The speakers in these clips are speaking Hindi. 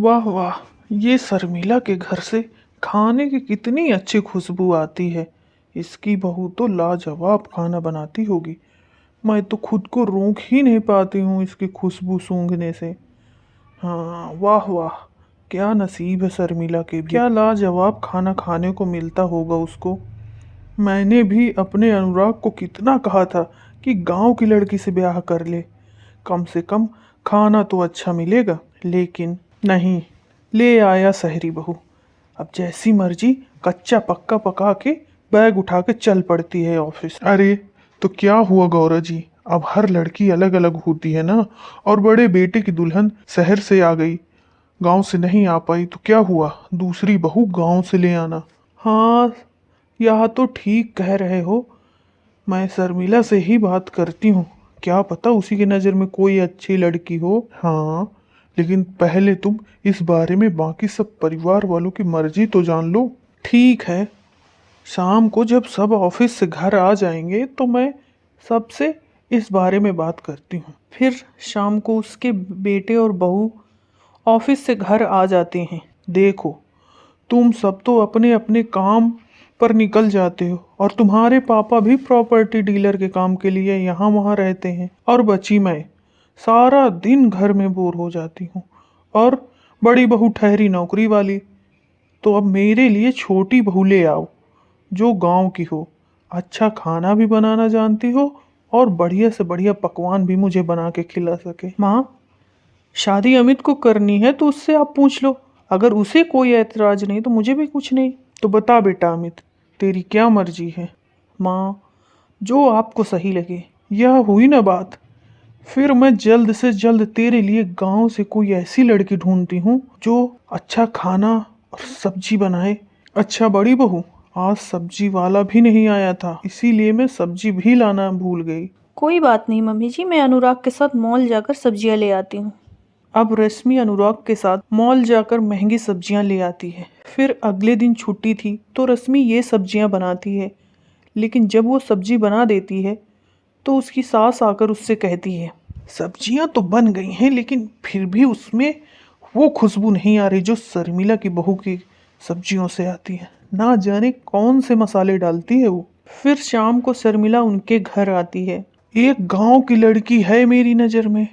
वाह वाह, ये शर्मिला के घर से खाने की कितनी अच्छी खुशबू आती है। इसकी बहू तो लाजवाब खाना बनाती होगी। मैं तो खुद को रोक ही नहीं पाती हूँ इसकी खुशबू सूंघने से। हाँ, वाह वाह, क्या नसीब है शर्मिला के भी। क्या लाजवाब खाना खाने को मिलता होगा उसको। मैंने भी अपने अनुराग को कितना कहा था कि गांव की लड़की से ब्याह कर ले, कम से कम खाना तो अच्छा मिलेगा, लेकिन नहीं, ले आया शहरी बहू। अब जैसी मर्जी कच्चा पक्का पका के बैग उठा के चल पड़ती है ऑफिस। अरे तो क्या हुआ गौरा जी, अब हर लड़की अलग अलग होती है ना। और बड़े बेटे की दुल्हन शहर से आ गई, गांव से नहीं आ पाई, तो क्या हुआ, दूसरी बहू गांव से ले आना। हाँ, यह तो ठीक कह रहे हो। मैं शर्मिला से ही बात करती हूँ, क्या पता उसी की नज़र में कोई अच्छी लड़की हो। हाँ, लेकिन पहले तुम इस बारे में बाकी सब परिवार वालों की मर्जी तो जान लो। ठीक है, शाम को जब सब ऑफिस से घर आ जाएंगे तो मैं सबसे इस बारे में बात करती हूँ। फिर शाम को उसके बेटे और बहू ऑफिस से घर आ जाते हैं। देखो, तुम सब तो अपने अपने काम पर निकल जाते हो और तुम्हारे पापा भी प्रॉपर्टी डीलर के काम के लिए यहाँ वहाँ रहते हैं, और बची मैं सारा दिन घर में बोर हो जाती हूँ। और बड़ी बहू ठहरी नौकरी वाली। तो अब मेरे लिए छोटी बहू ले आओ जो गांव की हो, अच्छा खाना भी बनाना जानती हो और बढ़िया से बढ़िया पकवान भी मुझे बना के खिला सके। माँ, शादी अमित को करनी है तो उससे आप पूछ लो, अगर उसे कोई ऐतराज नहीं तो मुझे भी कुछ नहीं। तो बता बेटा अमित, तेरी क्या मर्जी है। माँ, जो आपको सही लगे। यह हुई ना बात, फिर मैं जल्द से जल्द तेरे लिए गांव से कोई ऐसी लड़की ढूंढती हूँ जो अच्छा खाना और सब्जी बनाए। अच्छा बड़ी बहू, आज सब्जी वाला भी नहीं आया था, इसीलिए मैं सब्जी भी लाना भूल गई। कोई बात नहीं मम्मी जी, मैं अनुराग के साथ मॉल जाकर सब्जियां ले आती हूँ। अब रश्मि अनुराग के साथ मॉल जाकर महंगी सब्जियां ले आती है। फिर अगले दिन छुट्टी थी तो रश्मि ये सब्जियां बनाती है, लेकिन जब वो सब्जी बना देती है तो उसकी सास आकर उससे कहती है, सब्जियां तो बन गई हैं लेकिन फिर भी उसमें वो खुशबू नहीं आ रही जो शर्मिला की बहू की सब्जियों से आती है। ना जाने कौन से मसाले डालती है वो। फिर शाम को शर्मिला उनके घर आती है। एक गांव की लड़की है मेरी नज़र में।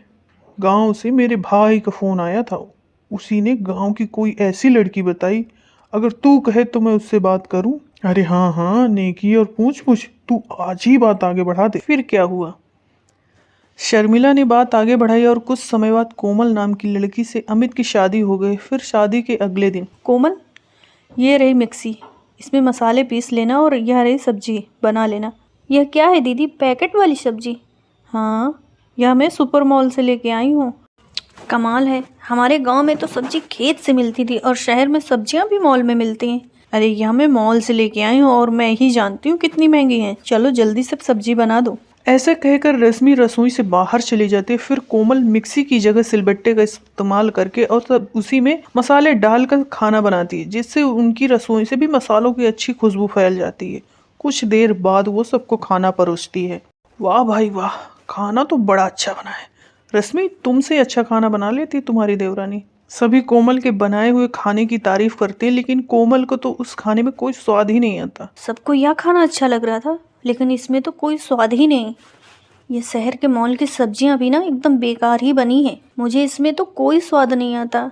गांव से मेरे भाई का फ़ोन आया था, उसी ने गांव की कोई ऐसी लड़की बताई, अगर तू कहे तो मैं उससे बात करूं। अरे हाँ हाँ, नेकी और पूछ पूछ, तू आज ही बात आगे बढ़ा दे। फिर क्या हुआ, शर्मिला ने बात आगे बढ़ाई और कुछ समय बाद कोमल नाम की लड़की से अमित की शादी हो गई। फिर शादी के अगले दिन, कोमल, ये रही मिक्सी, इसमें मसाले पीस लेना और यह रही सब्जी बना लेना। यह क्या है दीदी, पैकेट वाली सब्जी? हाँ, यह मैं सुपर मॉल से लेके आई हूँ। कमाल है, हमारे गांव में तो सब्जी खेत से मिलती थी और शहर में सब्जियां भी मॉल में मिलती हैं। अरे यह मैं मॉल से लेके आई हूँ और मैं ही जानती हूँ कितनी महंगी है। चलो जल्दी से सब्जी बना दो। ऐसे कहकर रश्मि रसोई से बाहर चली जाती है। फिर कोमल मिक्सी की जगह सिलबट्टे का इस्तेमाल करके और तब उसी में मसाले डालकर खाना बनाती है, जिससे उनकी रसोई से भी मसालों की अच्छी खुशबू फैल जाती है। कुछ देर बाद वो सबको खाना परोसती है। वाह भाई वाह, खाना तो बड़ा अच्छा बना है। रश्मि, तुमसे अच्छा खाना बना लेती तुम्हारी देवरानी। सभी कोमल के बनाए हुए खाने की तारीफ करते हैं, लेकिन कोमल को तो उस खाने में कोई स्वाद ही नहीं आता। सबको यह खाना अच्छा लग रहा था, लेकिन इसमें तो कोई स्वाद ही नहीं। ये शहर के मॉल की सब्जियां भी ना एकदम बेकार ही बनी है। मुझे इसमें तो कोई स्वाद नहीं आता।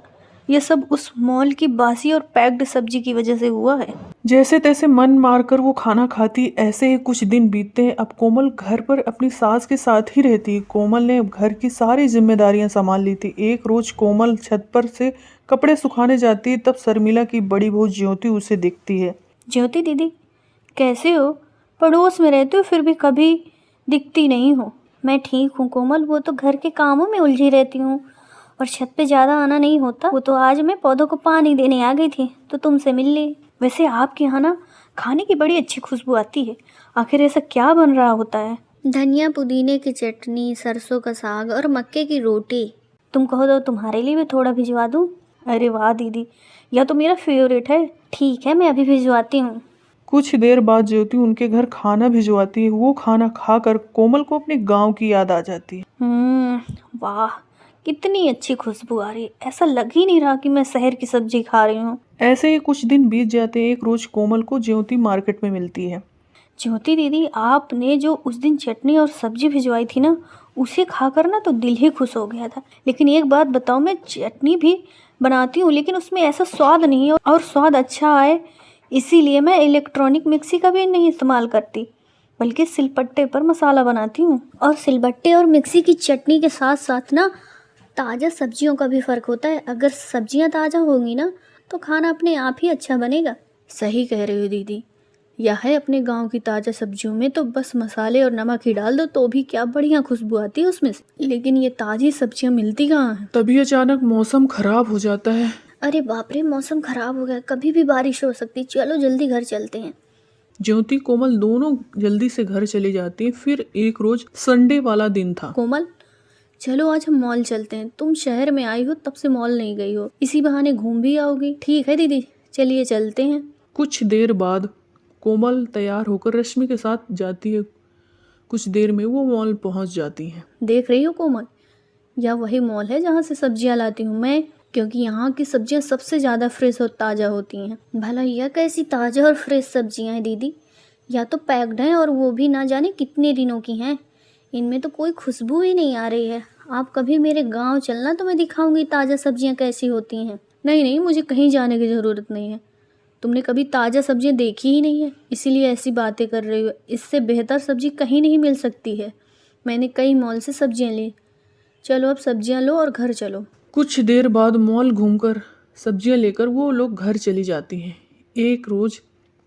ये सब उस मॉल की बासी और पैक्ड सब्जी की वजह से हुआ है। जैसे तैसे मन मारकर वो खाना खाती। ऐसे ही कुछ दिन बीतते हैं। अब कोमल घर पर अपनी सास के साथ ही रहती। कोमल ने अब घर की सारी जिम्मेदारियां संभाल ली थी। एक रोज कोमल छत पर से कपड़े सुखाने जाती है, तब शर्मिला की बड़ी बहू ज्योति उसे दिखती है। ज्योति दीदी, कैसे हो? पड़ोस में रहते हो फिर भी कभी दिखती नहीं हो। मैं ठीक हूँ कोमल, वो तो घर के कामों में उलझी रहती हूँ और छत पे ज़्यादा आना नहीं होता। वो तो आज मैं पौधों को पानी देने आ गई थी तो तुमसे मिल ली। वैसे आपके यहाँ ना खाने की बड़ी अच्छी खुशबू आती है। आखिर ऐसा क्या बन रहा होता है? धनिया पुदीने की चटनी, सरसों का साग और मक्के की रोटी। तुम कहो तो तुम्हारे लिए भी थोड़ा भिजवा दूँ? अरे वाह दीदी, यह तो मेरा फेवरेट है। ठीक है, मैं अभी भिजवाती हूँ। कुछ देर बाद ज्योति उनके घर खाना भिजवाती है। वो खाना खाकर कोमल को अपने गांव की याद आ जाती है। वाह, कितनी अच्छी खुशबू आ रही है, ऐसा लग ही नहीं रहा कि मैं शहर की सब्जी खा रही हूँ। ऐसे ही कुछ दिन बीत जाते हैं। एक रोज कोमल को ज्योति मार्केट में मिलती है। ज्योति दीदी, आपने जो उस दिन चटनी और सब्जी भिजवाई थी ना, उसे खाकर ना तो दिल ही खुश हो गया था। लेकिन एक बात बताओ, मैं चटनी भी बनाती हूँ लेकिन उसमें ऐसा स्वाद नहीं है, और स्वाद अच्छा आए इसीलिए मैं इलेक्ट्रॉनिक मिक्सी का भी नहीं इस्तेमाल करती, बल्कि सिलपट्टे पर मसाला बनाती हूँ। और सिलबट्टे और मिक्सी की चटनी के साथ साथ ना ताज़ा सब्जियों का भी फ़र्क होता है। अगर सब्जियां ताज़ा होंगी ना तो खाना अपने आप ही अच्छा बनेगा। सही कह रही हो दीदी। यह है अपने गांव की ताज़ा सब्जियों में तो बस मसाले और नमक ही डाल दो तो भी क्या बढ़िया खुशबू आती है उसमें से। लेकिन ये ताज़ी सब्जियां मिलती कहाँ हैं? तभी अचानक मौसम खराब हो जाता है। अरे बाप रे, मौसम ख़राब हो गया, कभी भी बारिश हो सकती। चलो जल्दी घर चलते हैं। ज्योति कोमल दोनों जल्दी से घर चली जाती हैं। फिर एक रोज संडे वाला दिन था। कोमल, चलो आज हम मॉल चलते हैं। तुम शहर में आई हो तब से मॉल नहीं गई हो, इसी बहाने घूम भी आओगी। ठीक है दीदी, चलिए चलते हैं। कुछ देर बाद कोमल तैयार होकर रश्मि के साथ जाती है। कुछ देर में वो मॉल पहुंच जाती है। देख रही हो कोमल, यह वही मॉल है जहाँ से सब्जियाँ लाती हूँ मैं, क्योंकि यहाँ की सब्जियाँ सबसे ज़्यादा फ्रेश और ताज़ा होती हैं। भला यह कैसी ताज़ा और फ्रेश सब्जियां हैं दीदी? या तो पैक्ड हैं और वो भी ना जाने कितने दिनों की हैं। इनमें तो कोई खुशबू ही नहीं आ रही है। आप कभी मेरे गांव चलना तो मैं दिखाऊंगी ताज़ा सब्जियां कैसी होती हैं। नहीं नहीं, मुझे कहीं जाने की ज़रूरत नहीं है। तुमने कभी ताज़ा सब्जियां देखी ही नहीं है, इसीलिए ऐसी बातें कर रही हो। इससे बेहतर सब्जी कहीं नहीं मिल सकती है। मैंने कई मॉल से सब्जियां ली। चलो अब सब्जियां लो और घर चलो। कुछ देर बाद मॉल घूमकर सब्जियां लेकर वो लोग घर चली जाती हैं। एक रोज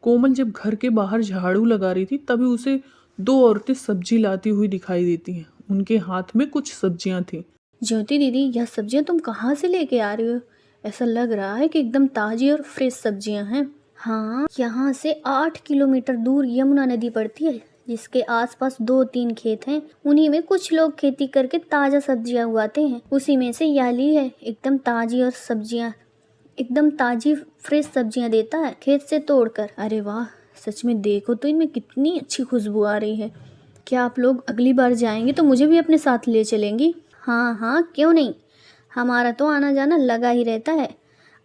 कोमल जब घर के बाहर झाड़ू लगा रही थी तभी उसे दो औरतें सब्जी लाती हुई दिखाई देती हैं। उनके हाथ में कुछ सब्जियां थी। ज्योति दीदी, यह सब्जियां तुम कहाँ से लेके आ रही हो? ऐसा लग रहा है कि एकदम ताज़ी और फ्रेश सब्जियां हैं। हाँ, यहाँ से 8 किलोमीटर दूर यमुना नदी पड़ती है, जिसके आसपास 2-3 खेत हैं। उन्हीं में कुछ लोग खेती करके ताज़ा सब्जियां उगाते हैं। उसी में से यह ली है। एकदम ताज़ी और सब्जियां, एकदम ताज़ी फ्रेश सब्जियां देता है खेत से तोड़कर। अरे वाह, सच में देखो तो इनमें कितनी अच्छी खुशबू आ रही है। क्या आप लोग अगली बार जाएंगे तो मुझे भी अपने साथ ले चलेंगी? हाँ हाँ, क्यों नहीं, हमारा तो आना जाना लगा ही रहता है।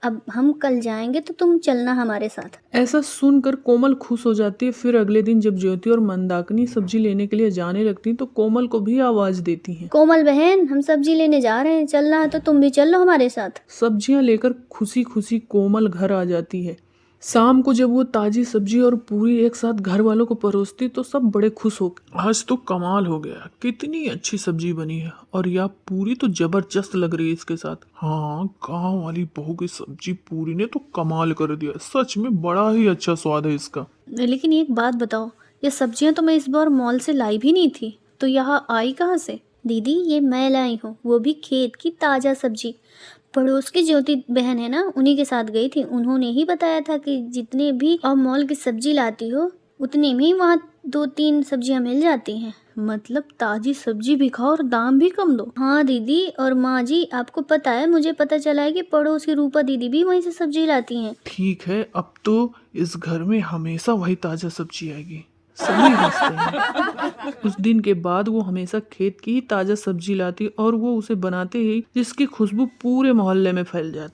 अब हम कल जाएंगे तो तुम चलना हमारे साथ। ऐसा सुनकर कोमल खुश हो जाती है। फिर अगले दिन जब ज्योति और मंदाकिनी सब्जी लेने के लिए जाने लगती तो कोमल को भी आवाज देती हैं। कोमल बहन, हम सब्जी लेने जा रहे हैं, चलना है तो तुम भी चलो हमारे साथ। सब्जियां लेकर खुशी खुशी कोमल घर आ जाती है। शाम को जब वो ताजी सब्जी और पूरी एक साथ घर वालों को परोसती तो सब बड़े खुश हो गए। आज तो कमाल हो गया, कितनी अच्छी सब्जी बनी है और यह पूरी तो जबरदस्त लग रही है इसके साथ। हाँ, गांव वाली बहू की सब्जी पूरी ने तो कमाल कर दिया। सच में बड़ा ही अच्छा स्वाद है इसका। लेकिन एक बात बताओ, ये सब्जियां तो मैं इस बार मॉल से लाई भी नहीं थी, तो यहाँ आई कहाँ से? दीदी, ये मैं लाई हूँ, वो भी खेत की ताज़ा सब्जी। पड़ोस की ज्योति बहन है ना, उन्हीं के साथ गई थी। उन्होंने ही बताया था कि जितने भी आप मॉल की सब्जी लाती हो उतने में ही वहाँ 2-3 सब्जियाँ मिल जाती हैं। मतलब ताज़ी सब्जी भी खाओ और दाम भी कम दो। हाँ दीदी, और माँ जी, आपको पता है, मुझे पता चला है कि पड़ोस की रूपा दीदी भी वहीं से सब्जी लाती हैं। ठीक है, अब तो इस घर में हमेशा वही ताजा सब्जी आएगी। सभी हंसते हैं। उस दिन के बाद वो हमेशा खेत की ही ताजा सब्जी लाती और वो उसे बनाते ही जिसकी खुशबू पूरे मोहल्ले में फैल जाती।